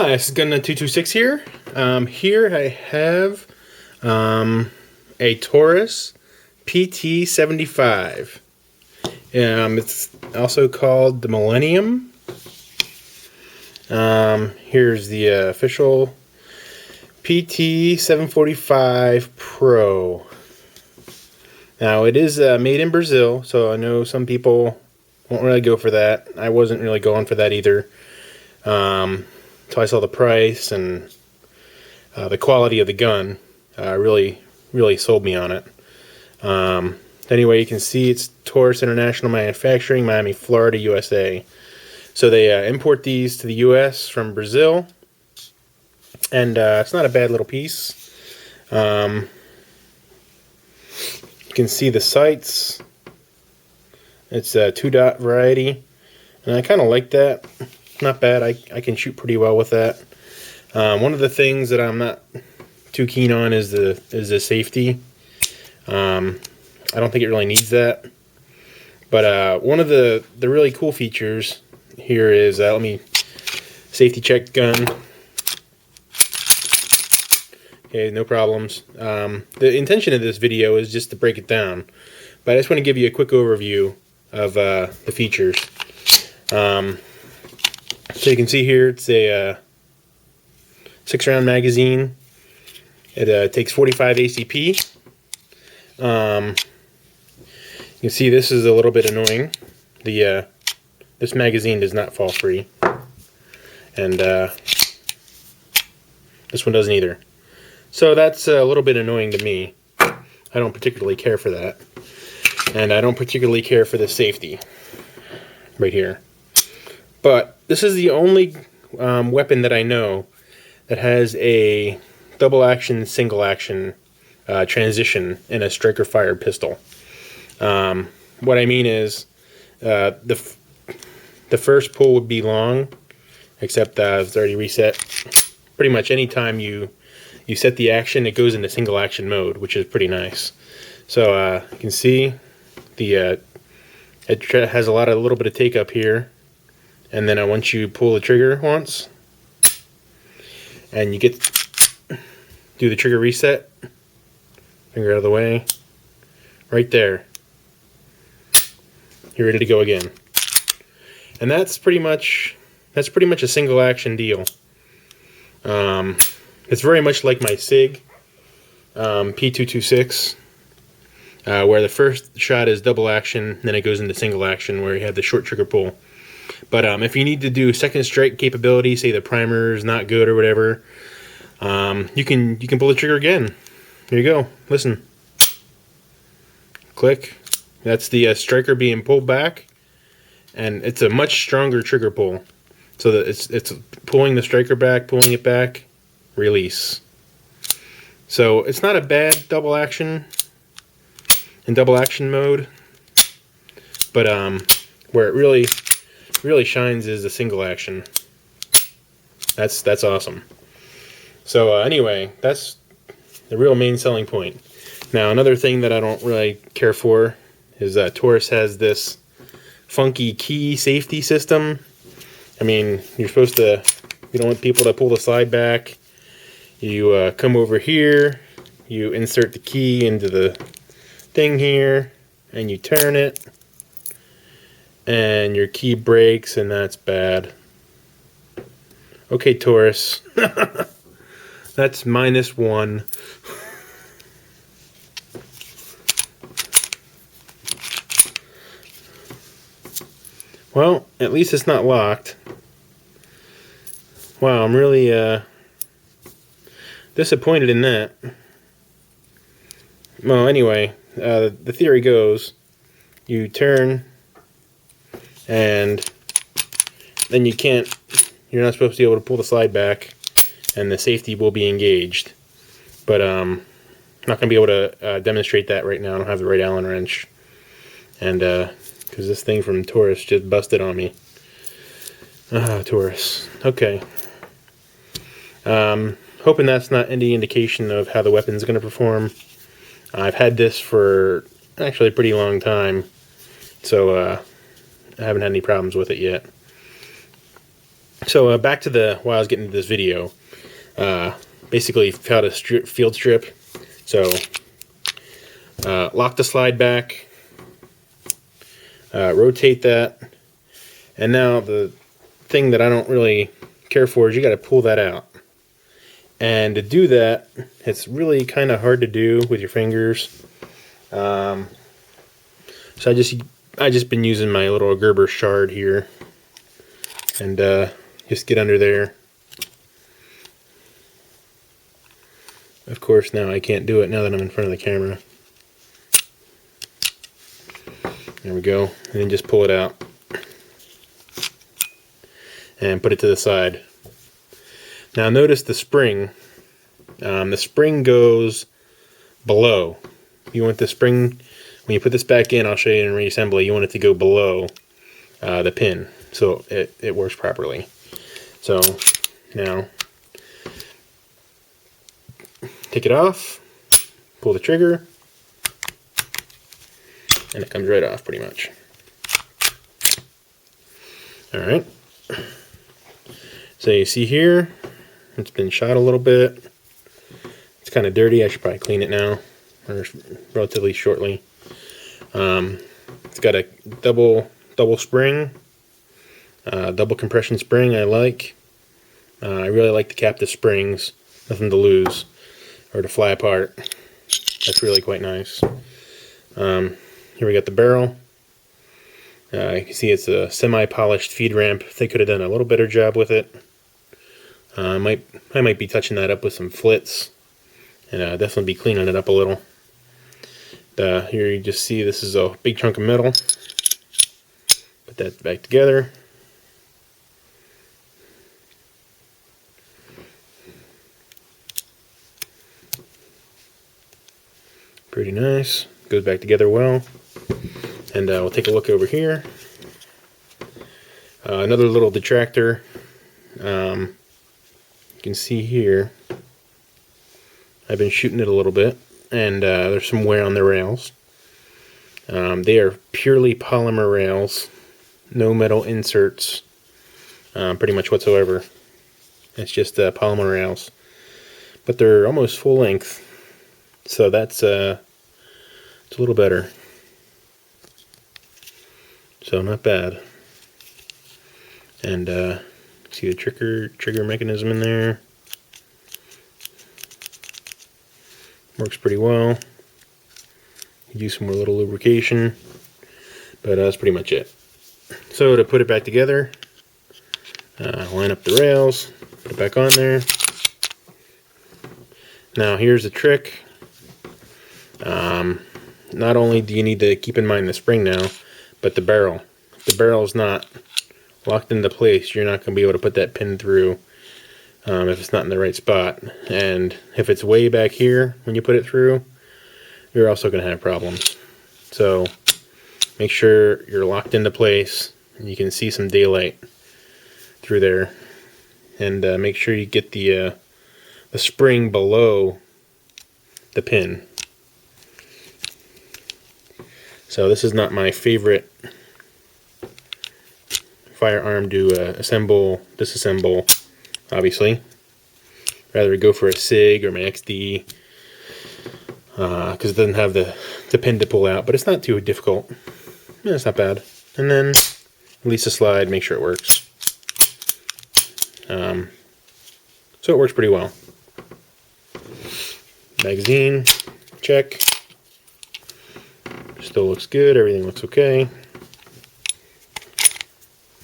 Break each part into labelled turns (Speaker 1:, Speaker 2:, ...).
Speaker 1: Hi, this is Gun226 here. Here I have a Taurus PT745. It's also called the Millennium. Here's the official PT745 Pro. Now it is made in Brazil, so I know some people won't really go for that. I wasn't really going for that either. So I saw the price and the quality of the gun really sold me on it. Anyway, you can see it's Taurus International Manufacturing, Miami, Florida, USA. So they import these to the US from Brazil, and it's not a bad little piece. You can see the sights. It's a 2-dot variety, and I kind of like that. Not bad. I can shoot pretty well with that. One of the things that I'm not too keen on is the safety. I don't think it really needs that. But one of the really cool features here is let me safety check gun. Okay, no problems. The intention of this video is just to break it down, but I just want to give you a quick overview of the features. So you can see here it's a 6-round magazine. It takes 45 ACP. You can see this is a little bit annoying. This magazine does not fall free, and this one doesn't either. So that's a little bit annoying to me. I don't particularly care for that, and I don't particularly care for the safety right here. But this is the only weapon that I know that has a double action, single action transition in a striker fired pistol. What I mean is the first pull would be long, except it's already reset. Pretty much any time you set the action, it goes into single action mode, which is pretty nice. So you can see it has a little bit of take up here. And then once you pull the trigger once, and you do the trigger reset, finger out of the way, right there, you're ready to go again. And that's pretty much a single action deal. It's very much like my SIG P226, where the first shot is double action, then it goes into single action where you have the short trigger pull. But if you need to do second strike capability, say the primer is not good or whatever, you can pull the trigger again. Here you go. Listen. Click. That's the striker being pulled back, and it's a much stronger trigger pull. So that it's pulling the striker back, pulling it back, release. So it's not a bad double action in double action mode, but where it really shines is a single action. That's awesome. So anyway, that's the real main selling point. Now another thing that I don't really care for is Taurus has this funky key safety system. I mean, you're supposed to, you don't want people to pull the slide back. You come over here, you insert the key into the thing here, and you turn it, and your key breaks, and that's bad. Okay, Taurus. That's -1. Well, at least it's not locked. Wow, I'm really disappointed in that. Well, anyway, the theory goes, you turn, and then you're not supposed to be able to pull the slide back, and the safety will be engaged. But I'm not going to be able to demonstrate that right now. I don't have the right Allen wrench, and because this thing from Taurus just busted on me. Taurus. Okay. Hoping that's not any indication of how the weapon's going to perform. I've had this for actually a pretty long time, so I haven't had any problems with it yet. So back to why I was getting into this video. Basically, how to field strip. So lock the slide back, rotate that, and now the thing that I don't really care for is you got to pull that out. And to do that, it's really kind of hard to do with your fingers. So I just been using my little Gerber shard here, and just get under there. Of course, now I can't do it now that I'm in front of the camera. There we go, and then just pull it out and put it to the side. Now notice the spring. The spring goes below. You want the spring, when you put this back in, I'll show you in reassembly, you want it to go below the pin so it works properly. So now take it off, pull the trigger, and it comes right off pretty much. Alright. So you see here, it's been shot a little bit. It's kind of dirty. I should probably clean it now, or relatively shortly. It's got a double spring, double compression spring. I really like the captive springs. Nothing to lose or to fly apart. That's really quite nice. Here we got the barrel. You can see it's a semi-polished feed ramp. They could have done a little better job with it. I might be touching that up with some flits, and definitely be cleaning it up a little. Here you just see this is a big chunk of metal. Put that back together. Pretty nice. Goes back together well. And we'll take a look over here. Another little detractor. You can see here, I've been shooting it a little bit, and there's some wear on the rails. They are purely polymer rails, no metal inserts, pretty much whatsoever. It's just polymer rails, but they're almost full length, so that's it's a little better. So not bad. And see the trigger mechanism in there. Works pretty well. You do some more little lubrication, but that's pretty much it. So to put it back together, line up the rails, put it back on there. Now here's the trick. Not only do you need to keep in mind the spring now, but the barrel. If the barrel is not locked into place, you're not going to be able to put that pin through if it's not in the right spot. And if it's way back here when you put it through, you're also going to have problems. So make sure you're locked into place and you can see some daylight through there. And make sure you get the spring below the pin. So this is not my favorite firearm to assemble, disassemble, obviously. Rather go for a SIG or my XD because it doesn't have the pin to pull out, but it's not too difficult. Yeah, it's not bad. And then release the slide, make sure it works. So it works pretty well. Magazine, check. Still looks good, everything looks okay.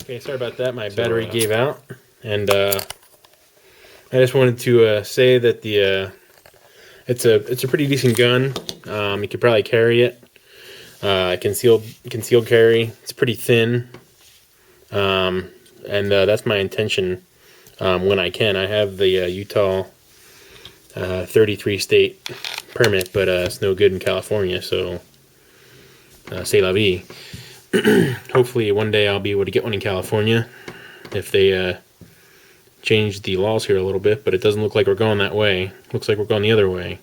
Speaker 1: Okay, sorry about that, my battery gave out, and I just wanted to say that it's a pretty decent gun. You could probably carry it. Concealed carry. It's pretty thin, and that's my intention when I can. I have the Utah 33 state permit, but it's no good in California, so c'est la vie. Hopefully one day I'll be able to get one in California if they change the laws here a little bit, but it doesn't look like we're going that way. Looks like we're going the other way,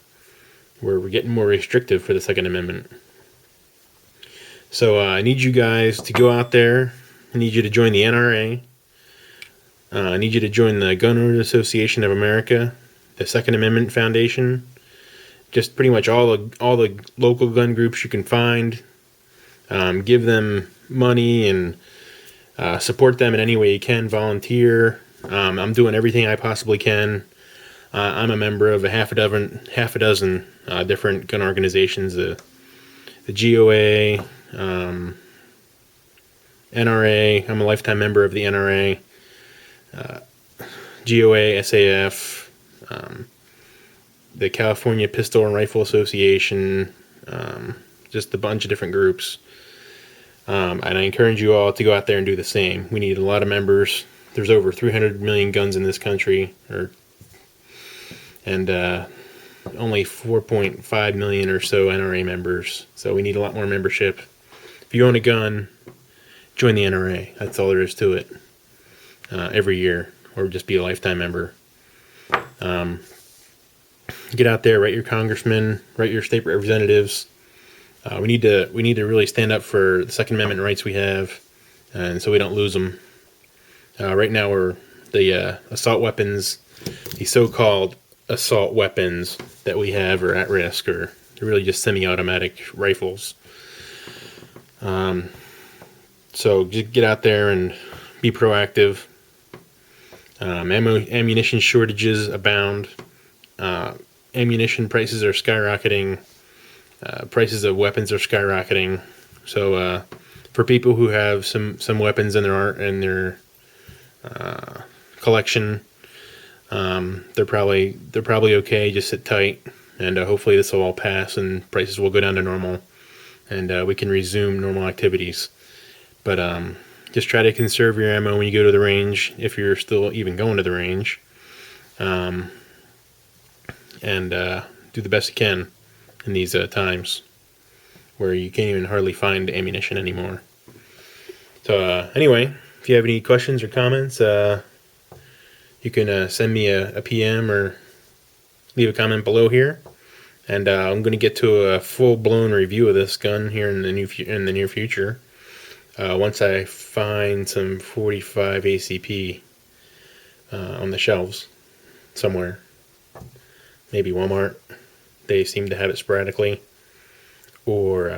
Speaker 1: where we're getting more restrictive for the Second Amendment. So I need you guys to go out there. I need you to join the NRA. I need you to join the Gun Owners Association of America, the Second Amendment Foundation, just pretty much all the local gun groups you can find. Give them money and support them in any way you can. Volunteer. I'm doing everything I possibly can. I'm a member of a half a dozen different gun organizations. The GOA, NRA. I'm a lifetime member of the NRA. GOA, SAF, the California Pistol and Rifle Association, just a bunch of different groups. And I encourage you all to go out there and do the same. We need a lot of members. There's over 300 million guns in this country, and only 4.5 million or so NRA members. So we need a lot more membership. If you own a gun, join the NRA. That's all there is to it. Every year, or just be a lifetime member. Get out there, write your congressmen, write your state representatives. We need to really stand up for the Second Amendment rights we have, and so we don't lose them. Right now, the assault weapons, the so-called assault weapons that we have are at risk, or they're really just semi-automatic rifles. So just get out there and be proactive. Ammunition shortages abound. Ammunition prices are skyrocketing. Prices of weapons are skyrocketing. So for people who have some weapons in their collection, they're probably okay. Just sit tight, and hopefully this will all pass and prices will go down to normal, and we can resume normal activities. But just try to conserve your ammo when you go to the range, if you're still even going to the range, and do the best you can in these times where you can't even hardly find ammunition anymore. So anyway, if you have any questions or comments, you can send me a PM or leave a comment below here, and I'm going to get to a full-blown review of this gun here in the near future. Once I find some 45 ACP on the shelves somewhere, maybe Walmart, they seem to have it sporadically, or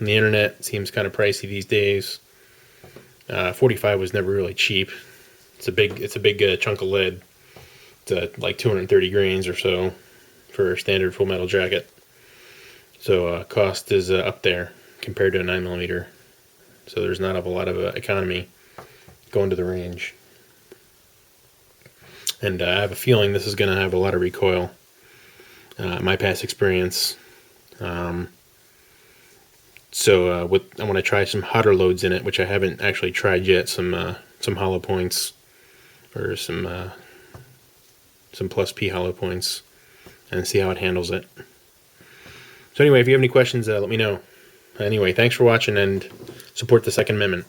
Speaker 1: the internet. It seems kind of pricey these days. 45 was never really cheap. It's a big chunk of lead. It's like 230 grains or so for a standard full metal jacket. So cost is up there compared to a 9mm. So there's not a lot of economy going to the range. And I have a feeling this is going to have a lot of recoil. My past experience. So I want to try some hotter loads in it, which I haven't actually tried yet. Some hollow points, or some plus P hollow points, and see how it handles it. So anyway, if you have any questions, let me know. Anyway, thanks for watching, and support the Second Amendment.